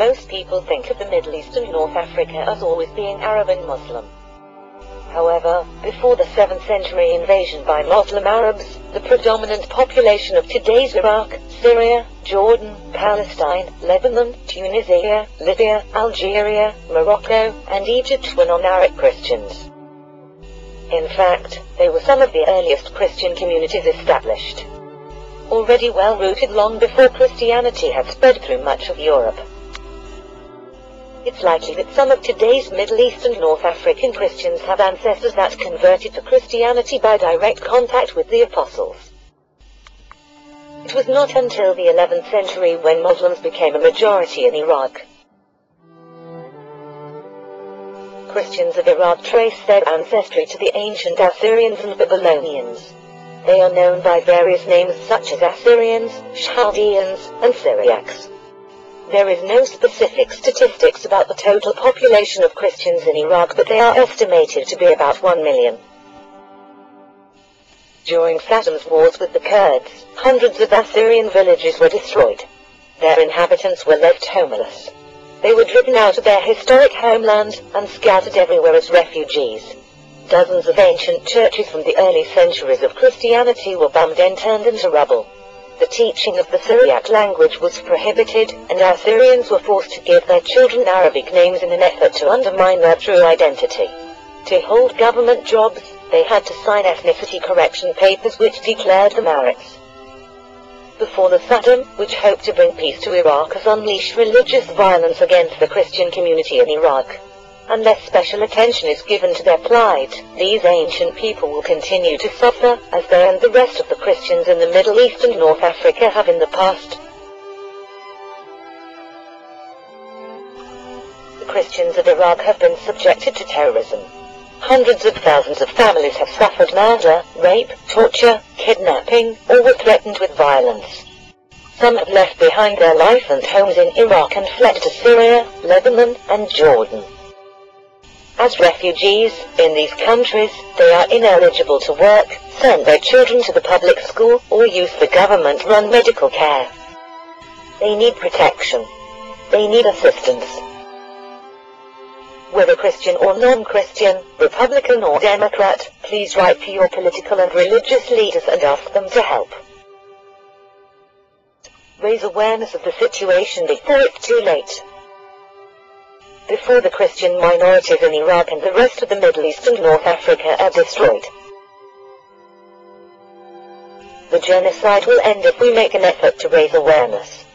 Most people think of the Middle East and North Africa as always being Arab and Muslim. However, before the 7th century invasion by Muslim Arabs, the predominant population of today's Iraq, Syria, Jordan, Palestine, Lebanon, Tunisia, Libya, Algeria, Morocco, and Egypt were non-Arab Christians. In fact, they were some of the earliest Christian communities established, already well-rooted long before Christianity had spread through much of Europe. It's likely that some of today's Middle East and North African Christians have ancestors that converted to Christianity by direct contact with the apostles. It was not until the 11th century when Muslims became a majority in Iraq. Christians of Iraq trace their ancestry to the ancient Assyrians and Babylonians. They are known by various names such as Assyrians, Chaldeans, and Syriacs. There is no specific statistics about the total population of Christians in Iraq, but they are estimated to be about 1 million. During Saddam's wars with the Kurds, hundreds of Assyrian villages were destroyed. Their inhabitants were left homeless. They were driven out of their historic homeland and scattered everywhere as refugees. Dozens of ancient churches from the early centuries of Christianity were bombed and turned into rubble. The teaching of the Syriac language was prohibited, and Assyrians were forced to give their children Arabic names in an effort to undermine their true identity. To hold government jobs, they had to sign ethnicity correction papers which declared them Arabs. Before the Saddam, which hoped to bring peace to Iraq, has unleashed religious violence against the Christian community in Iraq. Unless special attention is given to their plight, these ancient people will continue to suffer, as they and the rest of the Christians in the Middle East and North Africa have in the past. The Christians of Iraq have been subjected to terrorism. Hundreds of thousands of families have suffered murder, rape, torture, kidnapping, or were threatened with violence. Some have left behind their life and homes in Iraq and fled to Syria, Lebanon, and Jordan. As refugees, in these countries, they are ineligible to work, send their children to the public school, or use the government-run medical care. They need protection. They need assistance. Whether Christian or non-Christian, Republican or Democrat, please write to your political and religious leaders and ask them to help. Raise awareness of the situation before it's too late. Before the Christian minorities in Iraq and the rest of the Middle East and North Africa are destroyed. The genocide will end if we make an effort to raise awareness.